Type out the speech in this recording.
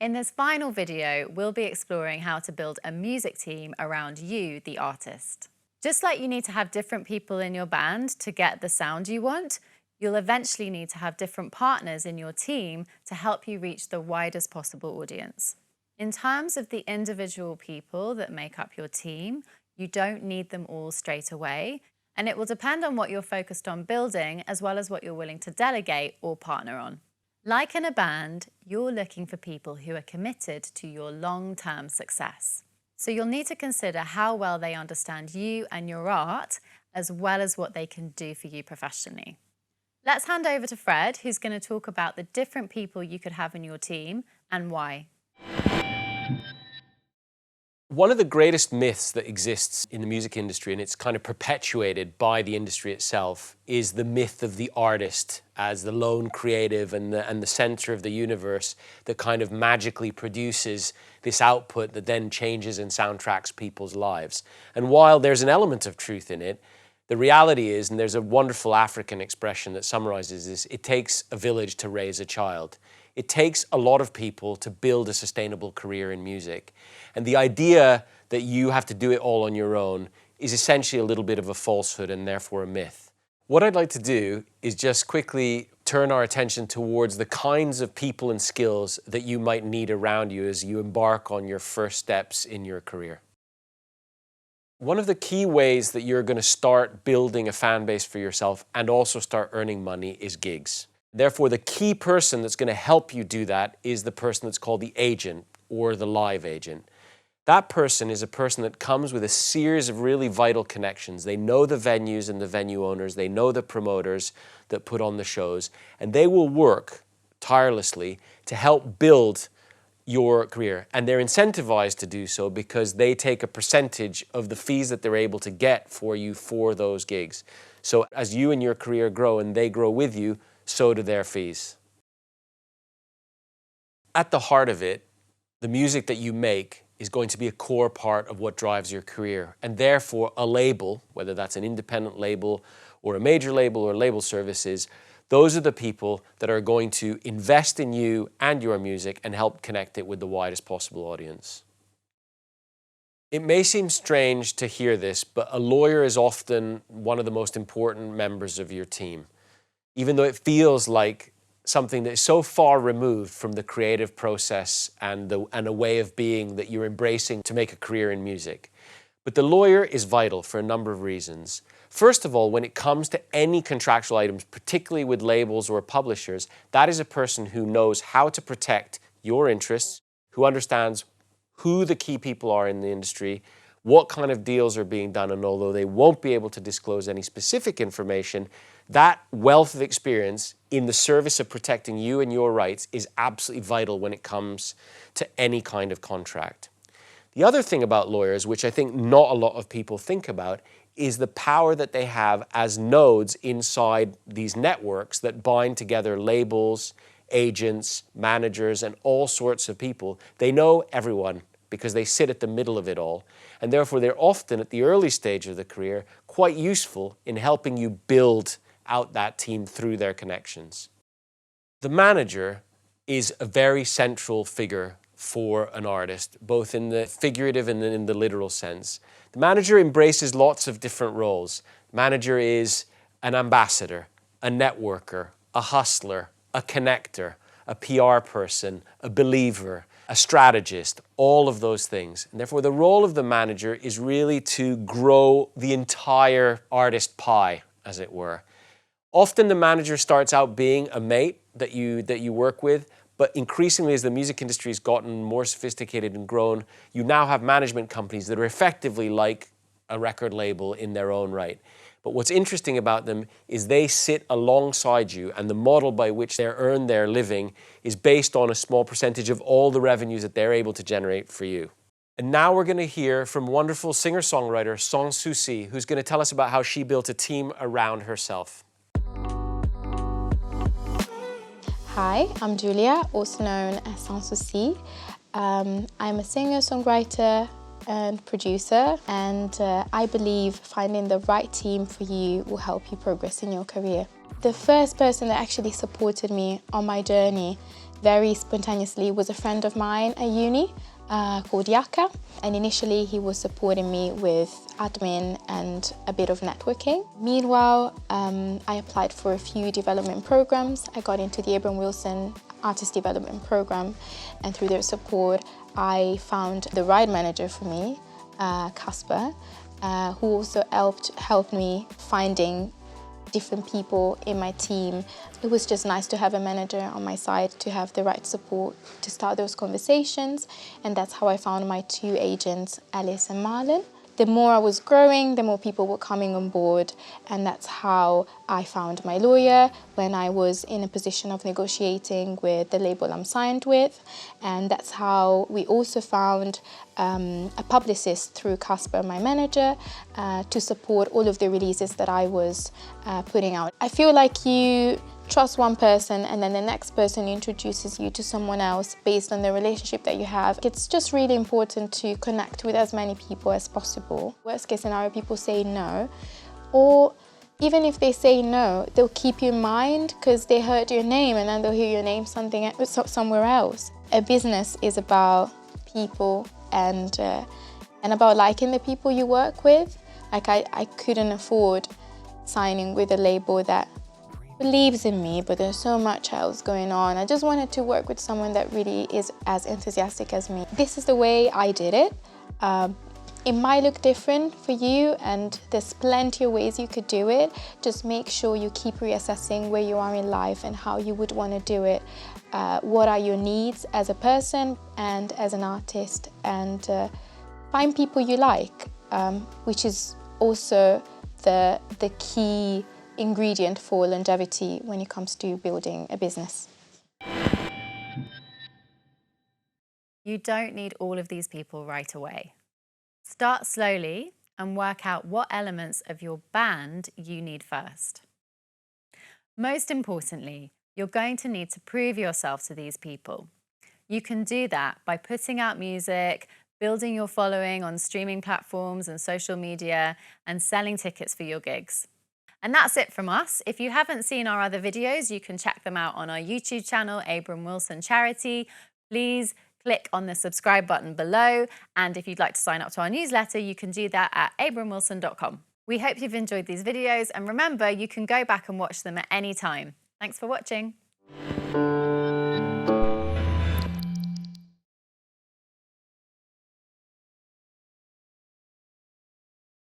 In this final video, we'll be exploring how to build a music team around you, the artist. Just like you need to have different people in your band to get the sound you want, you'll eventually need to have different partners in your team to help you reach the widest possible audience. In terms of the individual people that make up your team, you don't need them all straight away, and it will depend on what you're focused on building as well as what you're willing to delegate or partner on. Like in a band, you're looking for people who are committed to your long-term success. So you'll need to consider how well they understand you and your art, as well as what they can do for you professionally. Let's hand over to Fred, who's going to talk about the different people you could have in your team and why. One of the greatest myths that exists in the music industry, and it's kind of perpetuated by the industry itself, is the myth of the artist as the lone creative and the center of the universe that kind of magically produces this output that then changes and soundtracks people's lives. And while there's an element of truth in it, the reality is, and there's a wonderful African expression that summarizes this, it takes a village to raise a child. It takes a lot of people to build a sustainable career in music. And the idea that you have to do it all on your own is essentially a little bit of a falsehood and therefore a myth. What I'd like to do is just quickly turn our attention towards the kinds of people and skills that you might need around you as you embark on your first steps in your career. One of the key ways that you're going to start building a fan base for yourself and also start earning money is gigs. Therefore, the key person that's going to help you do that is the person that's called the agent or the live agent. That person is a person that comes with a series of really vital connections. They know the venues and the venue owners, they know the promoters that put on the shows, and they will work tirelessly to help build your career. And they're incentivized to do so because they take a percentage of the fees that they're able to get for you for those gigs. So as you and your career grow and they grow with you, so do their fees. At the heart of it, the music that you make is going to be a core part of what drives your career. And therefore, a label, whether that's an independent label or a major label or label services, those are the people that are going to invest in you and your music and help connect it with the widest possible audience. It may seem strange to hear this, but a lawyer is often one of the most important members of your team, even though it feels like something that is so far removed from the creative process and a way of being that you're embracing to make a career in music. But the lawyer is vital for a number of reasons. First of all, when it comes to any contractual items, particularly with labels or publishers, that is a person who knows how to protect your interests, who understands who the key people are in the industry, what kind of deals are being done, and although they won't be able to disclose any specific information, that wealth of experience in the service of protecting you and your rights is absolutely vital when it comes to any kind of contract. The other thing about lawyers, which I think not a lot of people think about, is the power that they have as nodes inside these networks that bind together labels, agents, managers, and all sorts of people. They know everyone because they sit at the middle of it all. And therefore, they're often, at the early stage of the career, quite useful in helping you build out that team through their connections. The manager is a very central figure for an artist, both in the figurative and in the literal sense. The manager embraces lots of different roles. The manager is an ambassador, a networker, a hustler, a connector, a PR person, a believer, a strategist, all of those things. And therefore, the role of the manager is really to grow the entire artist pie, as it were. Often the manager starts out being a mate that you work with, but increasingly as the music industry has gotten more sophisticated and grown, you now have management companies that are effectively like a record label in their own right. But what's interesting about them is they sit alongside you, and the model by which they earn their living is based on a small percentage of all the revenues that they're able to generate for you. And now we're going to hear from wonderful singer-songwriter Sans Soucis, who's going to tell us about how she built a team around herself. Hi, I'm Julia, also known as Sans Soucis. I'm a singer-songwriter, and producer, and I believe finding the right team for you will help you progress in your career. The first person that actually supported me on my journey very spontaneously was a friend of mine at uni called Yaka, and initially he was supporting me with admin and a bit of networking. Meanwhile, I applied for a few development programs. I got into the Abram Wilson Artist Development Program, and through their support I found the right manager for me, Casper, who also helped me finding different people in my team. It was just nice to have a manager on my side, to have the right support to start those conversations, and that's how I found my two agents, Alice and Marlon. The more I was growing, the more people were coming on board, and that's how I found my lawyer when I was in a position of negotiating with the label I'm signed with, and that's how we also found a publicist through Casper, my manager, to support all of the releases that I was putting out. I feel like you trust one person and then the next person introduces you to someone else based on the relationship that you have. It's just really important to connect with as many people as possible. Worst case scenario, people say no, or even if they say no, they'll keep you in mind because they heard your name and then they'll hear your name somewhere else. A business is about people and about liking the people you work with. Like I couldn't afford signing with a label that believes in me, but there's so much else going on. I just wanted to work with someone that really is as enthusiastic as me. This is the way I did it. It might look different for you, and there's plenty of ways you could do it. Just make sure you keep reassessing where you are in life and how you would want to do it. What are your needs as a person and as an artist, and find people you like, which is also the key ingredient for longevity when it comes to building a business. You don't need all of these people right away. Start slowly and work out what elements of your band you need first. Most importantly, you're going to need to prove yourself to these people. You can do that by putting out music, building your following on streaming platforms and social media, and selling tickets for your gigs. And that's it from us. If you haven't seen our other videos, you can check them out on our YouTube channel, Abram Wilson Charity. Please click on the subscribe button below. And if you'd like to sign up to our newsletter, you can do that at abramwilson.com. We hope you've enjoyed these videos, and remember, you can go back and watch them at any time. Thanks for watching.